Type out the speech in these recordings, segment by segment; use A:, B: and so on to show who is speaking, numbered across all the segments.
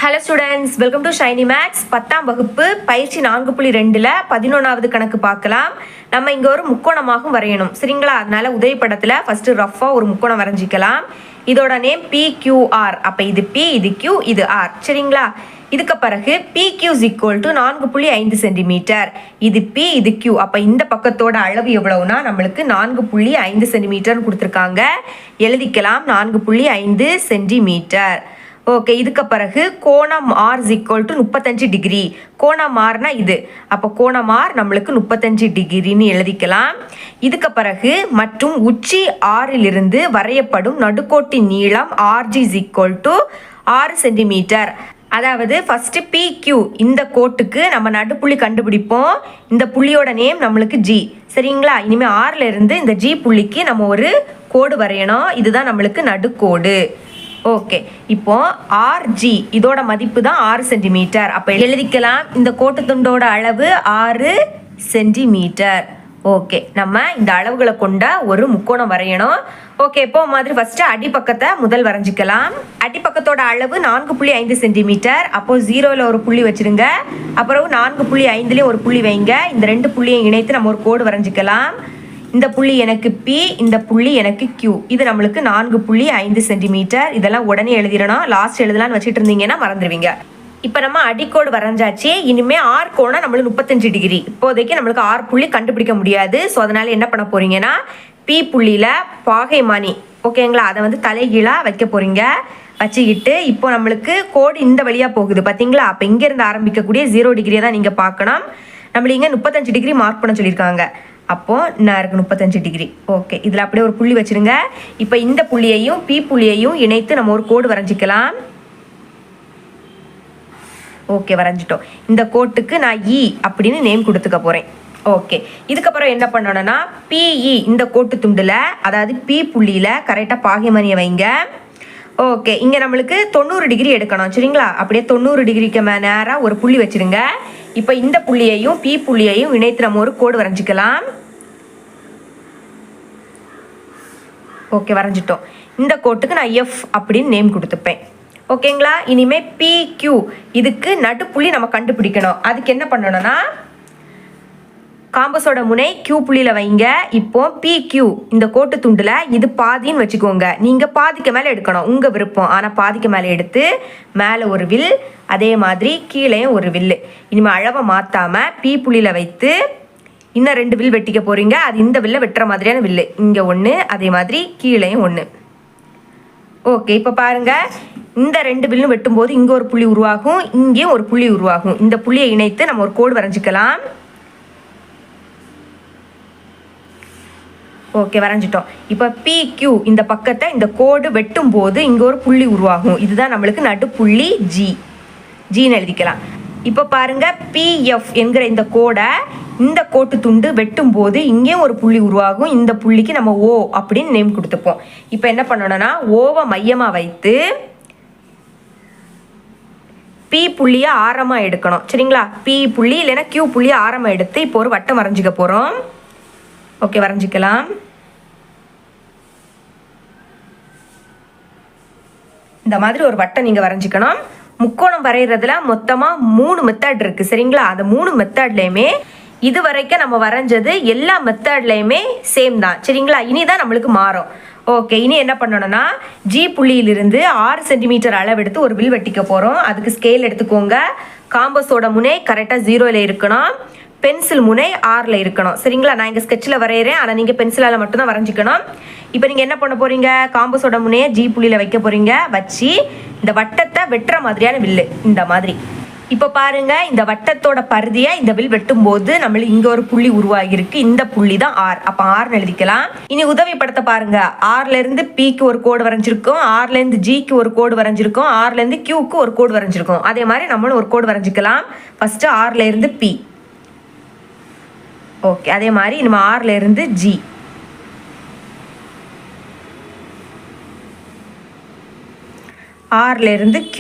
A: Hello students, welcome to Shiny Max. 10ஆம் வகுப்பு பயிற்சி 4.2ல் 11வது கணக்கு பார்க்கலாம். நம்ம இங்கே ஒரு முக்கோணமாகவும் வரையணும், சரிங்களா? அதனால உதவி படத்தில் ஃபஸ்ட்டு ரஃபாக ஒரு முக்கோணம் வரைஞ்சிக்கலாம். இதோட நேம் PQR. அப்போ இது P, இது Q, இது R, சரிங்களா? இதுக்கு பிறகு PQ = 4.5 சென்டிமீட்டர். இது P, இது Q. அப்போ இந்த பக்கத்தோட அளவு எவ்வளவுனா நம்மளுக்கு 4.5 சென்டிமீட்டர்னு கொடுத்துருக்காங்க. எழுதிக்கலாம் 4.5 சென்டிமீட்டர். ஓகே, இதுக்கு பிறகு கோணம் R = 35 டிகிரி. கோணம் Rனா இது, அப்போ கோணம் R நம்மளுக்கு 35 டிகிரின்னு எழுதிக்கலாம். இதுக்கு பிறகு மற்றும் உச்சி ஆறிலிருந்து வரையப்படும் நடுக்கோட்டின் நீளம் RG = 6 சென்டிமீட்டர். அதாவது ஃபஸ்ட்டு PQ இந்த கோட்டுக்கு நம்ம நடுப்புள்ளி கண்டுபிடிப்போம். இந்த புள்ளியோட நேம் நம்மளுக்கு G, சரிங்களா? இனிமேல் ஆறில் இருந்து இந்த G புள்ளிக்கு நம்ம ஒரு கோடு வரையணும். இதுதான் நம்மளுக்கு நடுக்கோடு. ஓகே, இப்போ RG இதோட மதிப்பு தான் 6 சென்டிமீட்டர். அப்போ எழுதிக்கலாம் இந்த கோட்டு துண்டோட அளவு 6 சென்டிமீட்டர். ஓகே, நம்ம இந்த அளவுகளை கொண்ட ஒரு முக்கோணம் வரையணும். ஓகே, இப்போ மாதிரி ஃபர்ஸ்ட் அடிப்பக்கத்தை முதல் வரைஞ்சிக்கலாம். அடிப்பக்கத்தோட அளவு 4.5 சென்டிமீட்டர். அப்போ 0ல் ஒரு புள்ளி வச்சிருங்க. அப்புறம் 4.5லேயும் ஒரு புள்ளி வைங்க. இந்த ரெண்டு புள்ளியை இணைத்து நம்ம ஒரு கோடு வரைஞ்சிக்கலாம். இந்த புள்ளி எனக்கு P, இந்த புள்ளி எனக்கு Q. இது நம்மளுக்கு 4.5 சென்டிமீட்டர். இதெல்லாம் உடனே எழுதிடணும். லாஸ்ட் எழுதலான்னு வச்சுட்டு இருந்தீங்கன்னா மறந்துடுவீங்க. இப்போ நம்ம அடிக்கோடு வரைஞ்சாச்சு. இனிமேல் ஆர் கோணம் நம்மளுக்கு 35 டிகிரி. இப்போதைக்கு நம்மளுக்கு 6 புள்ளி கண்டுபிடிக்க முடியாது. ஸோ அதனால என்ன பண்ண போறீங்கன்னா P புள்ளியில் பாகைமானி, ஓகேங்களா, அதை தலைகீழாக வைக்க போறீங்க. வச்சுக்கிட்டு இப்போ நம்மளுக்கு கோடு இந்த வழியாக போகுது பார்த்தீங்களா? அப்போ இங்கேருந்து ஆரம்பிக்கக்கூடிய 0 டிகிரியை தான் நீங்கள் பார்க்கணும். நம்மளுக்கு இங்கே 35 டிகிரி மார்க் பண்ண சொல்லியிருக்காங்க. அப்போது நான் இருக்கு 35 டிகிரி. ஓகே, இதில் அப்படியே ஒரு புள்ளி வச்சுருங்க. இப்போ இந்த புள்ளியையும் P புள்ளியையும் இணைத்து நம்ம ஒரு கோடு வரைஞ்சிக்கலாம். ஓகே, வரைஞ்சிட்டோம். இந்த கோட்டுக்கு நான் E அப்படின்னு நேம் கொடுத்துக்க போகிறேன். ஓகே, இதுக்கப்புறம் என்ன பண்ணணும்னா PE இந்த கோட்டு துண்டில், அதாவது P புள்ளியில் கரெக்டாக பாகைமணியை வைங்க. ஓகே, இங்கே நம்மளுக்கு 90 டிகிரி எடுக்கணும், சரிங்களா? அப்படியே 90 டிகிரிக்கு நேராக ஒரு புள்ளி வச்சுருங்க. இப்போ இந்த புள்ளியையும் P புள்ளியையும் இணைத்து நம்ம ஒரு கோடு வரைஞ்சிக்கலாம். ஓகே, வரைஞ்சிட்டோம். இந்த கோட்டுக்கு நான் F அப்படின்னு நேம் கொடுத்துப்பேன். ஓகேங்களா? இனிமேல் PQ இதுக்கு நடுப்புள்ளி நம்ம கண்டுபிடிக்கணும். அதுக்கு என்ன பண்ணணும்னா காம்பஸோட முனை Q புள்ளியில் வைங்க. இப்போ PQ இந்த கோட்டு துண்டில் இது பாதின்னு வச்சுக்கோங்க. நீங்கள் பாதிக்கு மேலே எடுக்கணும், உங்கள் விருப்பம். ஆனால் பாதிக்கு மேலே எடுத்து மேலே ஒரு வில், அதே மாதிரி கீழேயும் ஒரு வில். இனிமேல் அளவை மாற்றாமல் P புள்ளியில் வைத்து இன்னும் 2 வில் வெட்டிக்க போகிறீங்க. அது இந்த வில்லை வெட்டுற மாதிரியான வில்லு. இங்கே ஒன்று, அதே மாதிரி கீழேயும் ஒன்று. ஓகே, இப்போ பாருங்கள், இந்த 2 வில்லும் வெட்டும்போது இங்கே ஒரு புள்ளி உருவாகும், இங்கேயும் ஒரு புள்ளி உருவாகும். இந்த புள்ளியை இணைத்து நம்ம ஒரு கோடு வரைஞ்சிக்கலாம். ஓகே, வரைஞ்சிட்டோம். இப்போ PQ இந்த பக்கத்தை இந்த கோடு வெட்டும் போது இங்கே ஒரு புள்ளி உருவாகும். இதுதான் நம்மளுக்கு நடுப்புள்ளி Gன்னு எழுதிக்கலாம். இப்போ பாருங்க, PF என்கிற இந்த கோடை இந்த கோட்டு துண்டு வெட்டும் போது இங்கேயும் ஒரு புள்ளி உருவாகும். இந்த புள்ளிக்கு நம்ம O அப்படின்னு நேம் கொடுத்துப்போம். இப்போ என்ன பண்ணணும்னா ஓவை மையமாக வைத்து P புள்ளியை ஆரமாக எடுக்கணும், சரிங்களா? P புள்ளி இல்லைன்னா Q புள்ளியை ஆரமாக எடுத்து இப்போ ஒரு வட்டம் வரைஞ்சிக்க போகிறோம். ஓகே, வரைஞ்சிக்கலாம். இந்த மாதிரி ஒரு வட்டம் நீங்கள் வரைஞ்சிக்கணும். முக்கோணம் வரைகிறதுல மொத்தமாக 3 மெத்தட் இருக்குது, சரிங்களா? அந்த 3 மெத்தட்லேயுமே இது வரைக்கும் நம்ம வரைஞ்சது எல்லா மெத்தட்லேயுமே சேம் தான், சரிங்களா? இனிதான் நம்மளுக்கு மாறும். ஓகே, இனி என்ன பண்ணணும்னா G புள்ளியிலிருந்து 6 சென்டிமீட்டர் அளவெடுத்து ஒரு வில் வெட்டிக்க போகிறோம். அதுக்கு ஸ்கேல் எடுத்துக்கோங்க. காம்பஸோட முனை கரெக்டாக 0ல் இருக்கணும். பென்சில் முனை 6ல் இருக்கணும், சரிங்களா? நான் இங்கே ஸ்கெட்சில் வரைகிறேன், ஆனால் நீங்கள் பென்சிலால் மட்டும்தான் வரைஞ்சிக்கணும். இப்போ நீங்கள் என்ன பண்ண போகிறீங்க, காம்பஸோட முனையை G புள்ளியில் வைக்க போகிறீங்க. வச்சு இந்த வட்டத்தை வெட்டுற மாதிரியான வில்லு இந்த மாதிரி. இப்போ பாருங்க, இந்த வட்டத்தோட பருதியை இந்த வில் வெட்டும் போது நம்மளுக்கு இங்கே ஒரு புள்ளி உருவாகிருக்கு. இந்த புள்ளி தான் R. அப்போ Rன்னு எழுதிக்கலாம். இனி உதவி படத்தை பாருங்க. Rலேருந்து Pக்கு ஒரு கோடு வரைஞ்சிருக்கோம், Rலேருந்து Gக்கு ஒரு கோடு வரைஞ்சிருக்கோம், Rலேருந்து Qக்கு ஒரு கோடு வரைஞ்சிருக்கோம். அதே மாதிரி நம்மளும் ஒரு கோடு வரைஞ்சிக்கலாம். ஃபர்ஸ்ட் Rலேருந்து P. ஓகே, அதே மாதிரி நம்ம Rலேருந்து G. Rலேருந்து Q.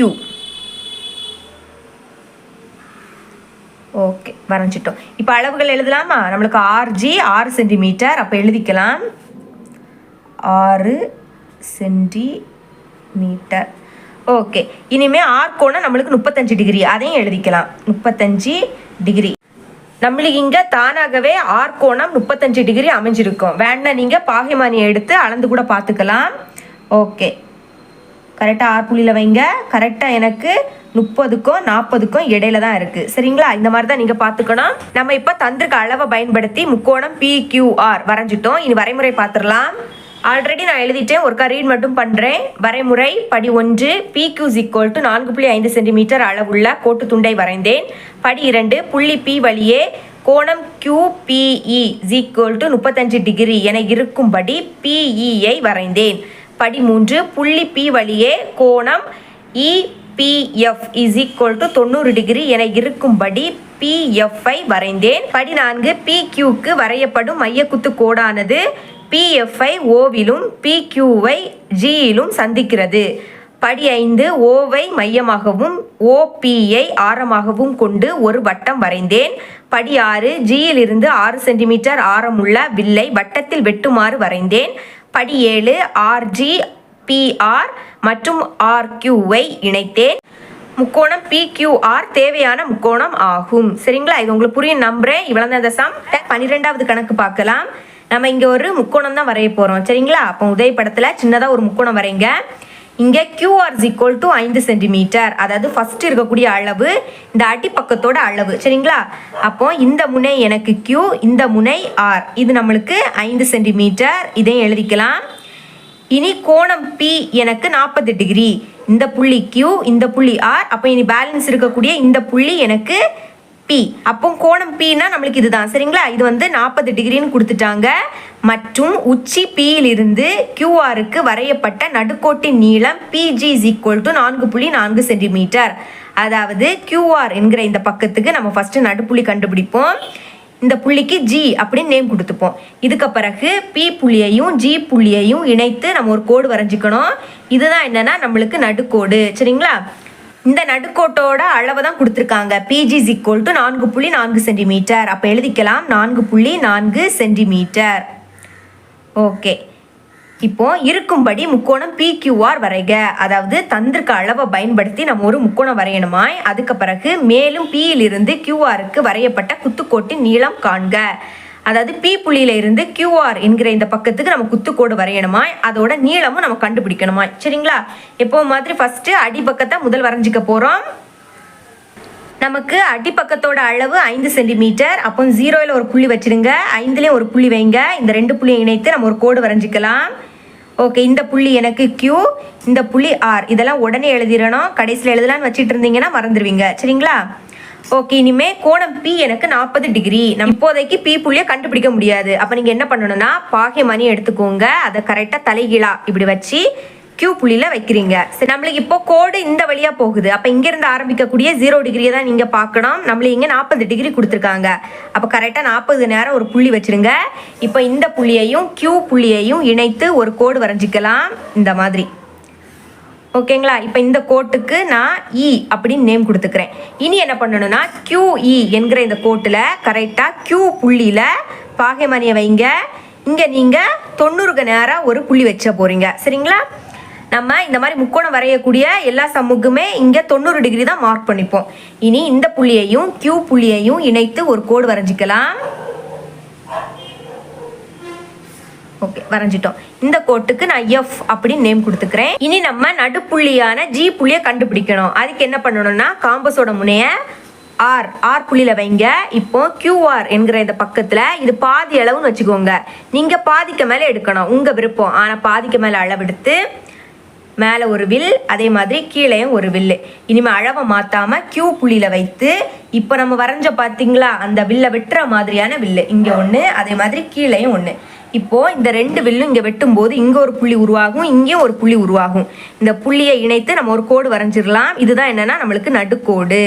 A: ஓகே, வரைஞ்சிட்டோம். இப்போ அளவுகள் எழுதலாமா? நம்மளுக்கு RG 6 சென்டிமீட்டர். அப்போ எழுதிக்கலாம் 6 சென்டிமீட்டர். ஓகே, இனிமே ஆர் கோணம் நம்மளுக்கு 35 டிகிரி, அதையும் எழுதிக்கலாம். 35 டிகிரி. நம்மளுக்கு இங்கே தானாகவே ஆர் கோணம் 35 டிகிரி அமைஞ்சிருக்கும். வேணா நீங்கள் பாகைமானியை எடுத்து அளந்து கூட பார்த்துக்கலாம். ஓகே, கரெக்டாக ஆர் புள்ளியில் வைங்க. கரெக்டாக எனக்கு 30க்கும் 40க்கும் இடையில தான் இருக்குது. சரிங்களா? இந்த மாதிரி தான் நீங்கள் பார்த்துக்கணும். நம்ம இப்போ தந்திருக்க அளவை பயன்படுத்தி முக்கோணம் PQR வரைஞ்சிட்டோம். இனி வரைமுறை பார்த்துடலாம். ஆல்ரெடி நான் எழுதிட்டேன், ஒருக்கா ரீட் மட்டும் பண்ணுறேன். வரைமுறை படி 1, PQ = 4.5 சென்டிமீட்டர் அளவுள்ள கோட்டு துண்டை வரைந்தேன். படி 2, புள்ளி P வழியே கோணம் QPE = 35 டிகிரி என இருக்கும்படி PE-ஐ வரைந்தேன். படி 3, புள்ளி P வழியே கோணம் EPF = 90 டிகிரி என இருக்கும்படி PF-ஐ வரைந்தேன். படி 4, PQ-க்கு வரையப்படும் மையக்குத்து கோடானது PF-ஐ O-விலும் PQ-வை G-யிலும் சந்திக்கிறது. படி 5, O-வை மையமாகவும் OP-யை ஆரமாகவும் கொண்டு ஒரு வட்டம் வரைந்தேன். படி 6, G-யிலிருந்து 6 சென்டிமீட்டர் ஆரமுள்ள வில்லை வட்டத்தில் வெட்டுமாறு வரைந்தேன். படி 7, RG, PR மற்றும் RQ-வை இணைத்தேன். முக்கோணம் PQR தேவையான முக்கோணம் ஆகும். சரிங்களா? இது உங்களுக்கு புரியும் நம்புறேன். இவ்வளவு தான் சம். 12வது கணக்கு பார்க்கலாம். நம்ம இங்கே ஒரு முக்கோணம் தான் வரைய போகிறோம். சரிங்களா? அப்போ உதவி படத்தில் சின்னதாக ஒரு முக்கோணம் வரைங்க. இங்கே QR = 5 சென்டிமீட்டர், அதாவது ஃபர்ஸ்ட் இருக்கக்கூடிய அளவு இந்த அடிப்பக்கத்தோட அளவு. சரிங்களா? அப்போ இந்த முனை எனக்கு Q, இந்த முனை R, இது நம்மளுக்கு 5 சென்டிமீட்டர். இதையும் எழுதிக்கலாம். இனி கோணம் P எனக்கு 40 டிகிரி. இந்த புள்ளி Q, இந்த புள்ளி R. அப்போ இனி பேலன்ஸ் இருக்கக்கூடிய இந்த புள்ளி எனக்கு P. அப்போ கோணம் Pனா நம்மளுக்கு இதுதான். சரிங்களா? இது வந்து 40 டிகிரின்னு கொடுத்துட்டாங்க. மற்றும் உச்சி P-யிலிருந்து QR-க்கு வரையப்பட்ட நடுக்கோட்டின் நீளம் PG = 4.4 சென்டிமீட்டர். அதாவது QR என்கிற இந்த பக்கத்துக்கு நம்ம ஃபர்ஸ்ட் நடுப்புள்ளி கண்டுபிடிப்போம். இந்த புள்ளிக்கு G அப்படின்னு நேம் கொடுத்துப்போம். இதுக்கு பிறகு P புள்ளியையும் G புள்ளியையும் இணைத்து நம்ம ஒரு கோடு வரைஞ்சிக்கணும். இதுதான் என்னன்னா நம்மளுக்கு நடுக்கோடு. சரிங்களா? இந்த நடுக்கோட்டோட அளவை தான் கொடுத்துருக்காங்க. PG = 4.4 centimetre. அப்போ எழுதிக்கலாம் 4.4 சென்டிமீட்டர். ஓகே, இப்போ இருக்கும்படி முக்கோணம் PQR வரைக. அதாவது தந்திருக்க அளவை பயன்படுத்தி நம்ம ஒரு முக்கோணம் வரையணுமாய். அதுக்கு பிறகு மேலும் P-யிலிருந்து QR-க்கு வரையப்பட்ட குத்துக்கோட்டின் நீளம் காண்க. அதாவது P புள்ளியில இருந்து QR என்கிற இந்த பக்கத்துக்கு நம்ம குத்துக்கோடு வரையணுமாய். அதோட நீளமும் நம்ம கண்டுபிடிக்கணுமாய். சரிங்களா? எப்போ மாதிரி ஃபர்ஸ்ட் அடிப்பக்கத்தை முதல் வரைஞ்சிக்க போறோம். நமக்கு அடிப்பக்கத்தோட அளவு 5 சென்டிமீட்டர். அப்போ 0ல ஒரு புள்ளி வச்சிருங்க, 5லயும் ஒரு புள்ளி வைங்க. இந்த ரெண்டு புள்ளியை இணைத்து நம்ம ஒரு கோடு வரைஞ்சிக்கலாம். ஓகே, இந்த புள்ளி எனக்கு Q, இந்த புள்ளி R. இதெல்லாம் உடனே எழுதிடணும். கடைசியில் எழுதலான்னு வச்சுட்டு இருந்தீங்கன்னா மறந்துடுவீங்க. சரிங்களா? ஓகே, இனிமே கோணம் P எனக்கு 40 டிகிரி. நம்ம இப்போதைக்கு P புள்ளியை கண்டுபிடிக்க முடியாது. அப்போ நீங்கள் என்ன பண்ணணும்னா பாகைமானி எடுத்துக்கோங்க. அதை கரெக்டாக தலைகீழா இப்படி வச்சு Q புள்ளியில் வைக்கிறீங்க. சரி, நம்மளுக்கு இப்போ கோடு இந்த வழியாக போகுது. அப்போ இங்கேருந்து ஆரம்பிக்கக்கூடிய 0 டிகிரியை தான் நீங்கள் பார்க்கணும். நம்மளுக்கு இங்கே 40 டிகிரி கொடுத்துருக்காங்க. அப்போ கரெக்டாக 40 நேரம் ஒரு புள்ளி வச்சுருங்க. இப்போ இந்த புள்ளியையும் Q புள்ளியையும் இணைத்து ஒரு கோடு வரைஞ்சிக்கலாம் இந்த மாதிரி. ஓகேங்களா? இப்போ இந்த கோட்டுக்கு நான் E அப்படின்னு நேம் கொடுத்துக்கிறேன். இனி என்ன பண்ணணும்னா QE என்கிற இந்த கோட்டில் கரெக்டாக Q புள்ளியில் பாகைமானியை வைங்க. இங்கே நீங்கள் 90 நேரம் ஒரு புள்ளி வச்ச போகிறீங்க. சரிங்களா? நம்ம இந்த மாதிரி முக்கோணம் வரையக்கூடிய எல்லா சம்முக்குமே இங்கே 90 டிகிரி தான் மார்க் பண்ணிப்போம். இனி இந்த புள்ளியையும் Q புள்ளியையும் இணைத்து ஒரு கோடு வரைஞ்சிக்கலாம். ஓகே, வரைஞ்சிட்டோம். இந்த கோட்டுக்கு நான் F அப்படின்னு நேம் கொடுத்துக்கிறேன். இனி நம்ம நடுப்புள்ளியான G புள்ளியை கண்டுபிடிக்கணும். அதுக்கு என்ன பண்ணணும்னா காம்பஸோட முனைய R புள்ளியில வைங்க. இப்போ QR என்கிற இந்த பக்கத்துல இது பாதி அளவுன்னு வச்சுக்கோங்க. நீங்க பாதிக்கு மேல எடுக்கணும், உங்க விருப்பம். ஆனா பாதிக்கு மேல அளவெடுத்து மேலே ஒரு வில், அதே மாதிரி கீழேயும் ஒரு வில். இனிமேல் அளவை மாற்றாமல் Q புள்ளியில் வைத்து இப்போ நம்ம வரைஞ்ச பார்த்தீங்களா அந்த வில்லை வெட்டுற மாதிரியான வில்லு இங்கே ஒன்று, அதே மாதிரி கீழேயும் ஒன்று. இப்போது இந்த ரெண்டு வில்லும் இங்கே வெட்டும்போது இங்கே ஒரு புள்ளி உருவாகும், இங்கேயும் ஒரு புள்ளி உருவாகும். இந்த புள்ளியை இணைத்து நம்ம ஒரு கோடு வரைஞ்சிடலாம். இதுதான் என்னென்னா நம்மளுக்கு நடுக்கோடு.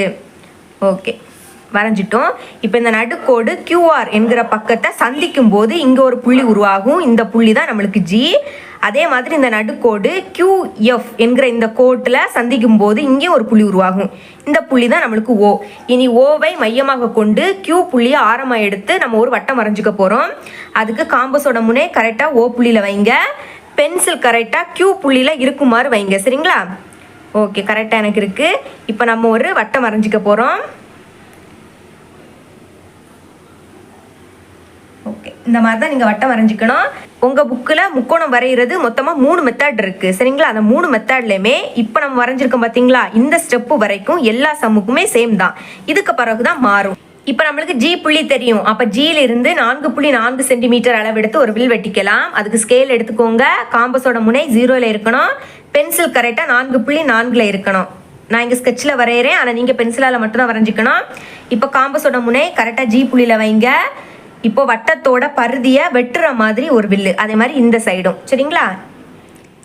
A: ஓகே, வரைஞ்சிட்டோம். இப்போ இந்த நடுக்கோடு QR என்கிற பக்கத்தை சந்திக்கும் போது இங்கே ஒரு புள்ளி உருவாகும். இந்த புள்ளி தான் நம்மளுக்கு G. அதே மாதிரி இந்த நடுக்கோடு QF என்கிற இந்த கோட்டில் சந்திக்கும் போது இங்கேயும் ஒரு புள்ளி உருவாகும். இந்த புள்ளி தான் நம்மளுக்கு O. இனி ஓவை மையமாக கொண்டு Q புள்ளியை ஆரமாக எடுத்து நம்ம ஒரு வட்டம் வரைஞ்சிக்க போகிறோம். அதுக்கு காம்பஸோட முனை கரெக்டாக O புள்ளியில் வைங்க. பென்சில் கரெக்டாக Q புள்ளியில் இருக்குமாறு வைங்க. சரிங்களா? ஓகே, கரெக்டாக எனக்கு இருக்குது. இப்போ நம்ம ஒரு வட்டம் வரைஞ்சிக்க போகிறோம். ஓகே, இந்த மாதிரி தான் நீங்கள் வட்டம் வரைஞ்சிக்கணும். உங்கள் புக்கில் முக்கோணம் வரைகிறது மொத்தமாக 3 மெத்தட் இருக்குது சரிங்களா. அந்த 3 மெத்தட்லையுமே இப்போ நம்ம வரைஞ்சிருக்கோம் பார்த்தீங்களா, இந்த ஸ்டெப்பு வரைக்கும் எல்லா சம்முக்குமே சேம் தான். இதுக்கு பிறகு தான் மாறும். இப்போ நம்மளுக்கு ஜி புள்ளி தெரியும். அப்போ ஜியிலிருந்து 4.4 சென்டிமீட்டர் அளவெடுத்து ஒரு வில் வெட்டிக்கலாம். அதுக்கு ஸ்கேல் எடுத்துக்கோங்க. காம்பஸோட முனை 0ல் இருக்கணும். பென்சில் கரெக்டாக 4.4ல் இருக்கணும். நான் இங்கே ஸ்கெட்சில் வரைகிறேன், ஆனால் நீங்கள் பென்சிலால் மட்டும்தான் வரைஞ்சிக்கணும். இப்போ காம்பஸோட முனை கரெக்டாக ஜி புள்ளியில் வைங்க. இப்போ வட்டத்தோட பருதியை வெட்டுற மாதிரி ஒரு வில்லு, அதே மாதிரி இந்த சைடும் சரிங்களா.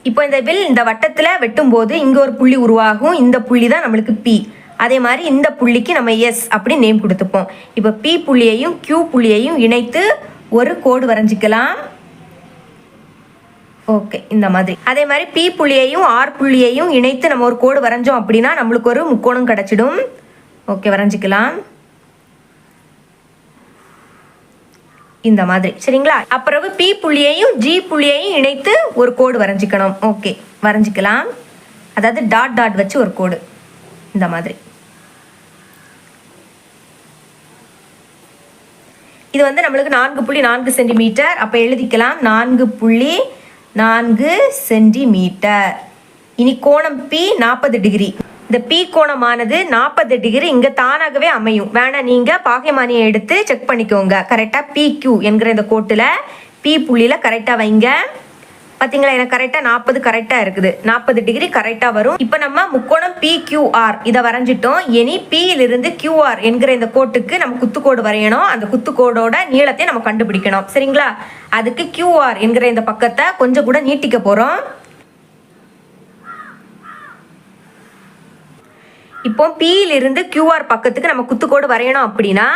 A: இப்போ இந்த வில் இந்த வட்டத்தில் வெட்டும்போது இங்கே ஒரு புள்ளி உருவாகும். இந்த புள்ளி தான் நம்மளுக்கு பி. அதே மாதிரி இந்த புள்ளிக்கு நம்ம எஸ் அப்படி நேம் கொடுத்துப்போம். இப்போ பி புள்ளியையும் கியூ புள்ளியையும் இணைத்து ஒரு கோடு வரைஞ்சிக்கலாம். ஓகே, இந்த மாதிரி. அதே மாதிரி பி புள்ளியையும் ஆர் புள்ளியையும் இணைத்து நம்ம ஒரு கோடு வரைஞ்சோம் அப்படின்னா நம்மளுக்கு ஒரு முக்கோணம் கிடைச்சிடும். ஓகே, வரைஞ்சிக்கலாம் இந்த மாதிரி சரிங்களா. அப்புறம் பி புள்ளியையும் ஜி புள்ளியையும் இணைத்து ஒரு கோடு வரைஞ்சிக்கணும். ஓகே, வரைஞ்சிக்கலாம். அதாவது டாட் டாட் வச்சு ஒரு கோடு இந்த மாதிரி. இது வந்து நம்மளுக்கு 4.4 சென்டிமீட்டர். அப்போ எழுதிக்கலாம் 4.4 சென்டிமீட்டர். இனி கோணம் பி 40 டிகிரி. இந்த பி கோணமானது 40 டிகிரி இங்கே தானாகவே அமையும். வேணால் நீங்கள் பாகைமானியை எடுத்து செக் பண்ணிக்கோங்க. கரெக்டாக PQ என்கிற இந்த கோட்டில் பி புள்ளியில் கரெக்டாக வைங்க. பார்த்தீங்களா, எனக்கு கரெக்டாக 40 கரெக்டாக இருக்குது. 40 டிகிரி கரெக்டாக வரும். இப்போ நம்ம முக்கோணம் PQR இதை வரைஞ்சிட்டோம். இனி Pயிலிருந்து QR என்கிற இந்த கோட்டுக்கு நம்ம குத்துக்கோடு வரையணும். அந்த குத்துக்கோடோட நீளத்தை நம்ம கண்டுபிடிக்கணும் சரிங்களா. அதுக்கு QR என்கிற இந்த பக்கத்தை கொஞ்சம் கூட நீட்டிக்க போகிறோம். இப்போ Pயிலிருந்து QR பக்கத்துக்கு நம்ம குத்துக்கோடு வரையணும். அப்படின்னா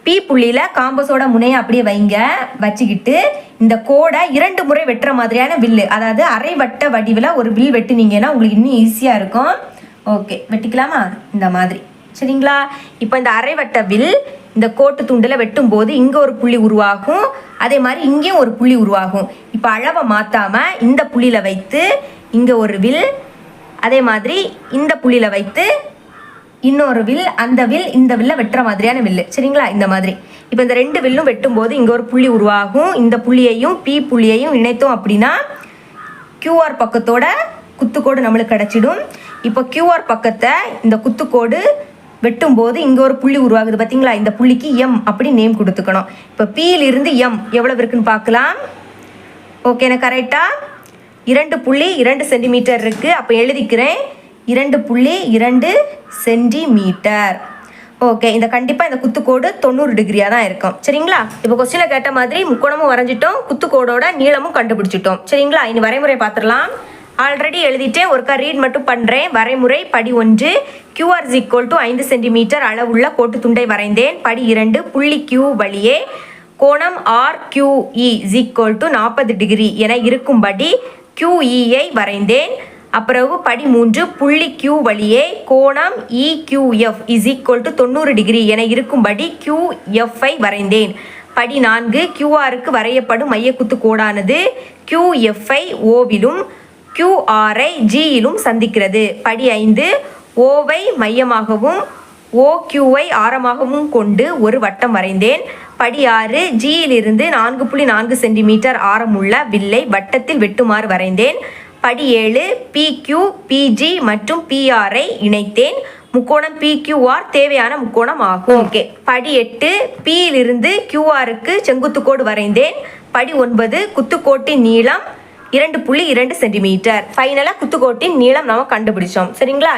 A: பி புள்ளியில் காம்பஸோட முனையை அப்படியே வைங்க. வச்சுக்கிட்டு இந்த கோடை 2 முறை வெட்டுற மாதிரியான வில்லு, அதாவது அரை வட்ட வடிவில் ஒரு வில் வெட்டினீங்கன்னா உங்களுக்கு இன்னும் ஈஸியாக இருக்கும். ஓகே, வெட்டிக்கலாமா இந்த மாதிரி சரிங்களா. இப்போ இந்த அரை வட்ட வில் இந்த கோட்டு துண்டில் வெட்டும் போது இங்கே ஒரு புள்ளி உருவாகும். அதே மாதிரி இங்கேயும் ஒரு புள்ளி உருவாகும். இப்போ அளவை மாற்றாமல் இந்த புள்ளியில் வைத்து இங்கே ஒரு வில், அதே மாதிரி இந்த புள்ளியில் வைத்து இன்னொரு வில், அந்த வில் இந்த வில்ல வெட்டுற மாதிரியான வில்லு சரிங்களா. இந்த மாதிரி இப்போ இந்த 2 வில்லும் வெட்டும் போது இங்கே ஒரு புள்ளி உருவாகும். இந்த புள்ளியையும் பி புள்ளியையும் இணைத்தோம் அப்படின்னா QR பக்கத்தோட குத்துக்கோடு நம்மளுக்கு கிடச்சிடும். இப்போ QR பக்கத்தை இந்த குத்துக்கோடு வெட்டும் போது இங்கே ஒரு புள்ளி உருவாகுது பார்த்தீங்களா. இந்த புள்ளிக்கு M அப்படி நேம் கொடுத்துக்கணும். இப்போ Pயிலிருந்து M எவ்வளவு இருக்குன்னு பார்க்கலாம். ஓகேண்ணா, கரெக்டாக 2.2 சென்டிமீட்டர் இருக்குது. அப்போ எழுதிக்கிறேன் 2.2 சென்டிமீட்டர். ஓகே, இந்த கண்டிப்பாக இந்த குத்துக்கோடு 90 டிகிரியாக தான் இருக்கும் சரிங்களா. இப்போ கொஸ்டினில் கேட்ட மாதிரி முக்கோணமும் வரைஞ்சிட்டோம், குத்துக்கோடோட நீளமும் கண்டுபிடிச்சிட்டோம் சரிங்களா. இனி வரைமுறை பார்த்துடலாம். ஆல்ரெடி எழுதிட்டேன், ஒருக்கா ரீட் மட்டும் பண்ணுறேன். வரைமுறை படி 1, QR = 5 சென்டிமீட்டர் அளவுள்ள கோட்டு துண்டை வரைந்தேன். படி 2, புள்ளி Q வழியே கோணம் RQE = 40 டிகிரி என இருக்கும்படி QE-ஐ வரைந்தேன். அப்புறம் படி 3, புள்ளி Q வழியே கோணம் EQF = 90 டிகிரி என இருக்கும்படி QF-ஐ வரைந்தேன். படி 4, QRக்கு வரையப்படும் மையக்குத்து கோடானது QF-ஐ Oவிலும் QR-ஐ Gயிலும் சந்திக்கிறது. படி 5, Oவை மையமாகவும் OQவை ஆரமாகவும் கொண்டு ஒரு வட்டம் வரைந்தேன். படி 6, Gயிலிருந்து 4.4 சென்டிமீட்டர் ஆரமுள்ள வில்லை வட்டத்தில் வெட்டுமாறு வரைந்தேன். படி 7, PQ, PG மற்றும் PR-ஐ இணைத்தேன். முக்கோணம் PQR தேவையான முக்கோணம் ஆகும். ஓகே, படி 8, Pயிலிருந்து QRக்கு செங்குத்துக்கோடு வரைந்தேன். படி 9, குத்துக்கோட்டின் நீளம் 2.2 சென்டிமீட்டர். ஃபைனலாக குத்துக்கோட்டின் நீளம் நாம் கண்டுபிடிச்சோம் சரிங்களா.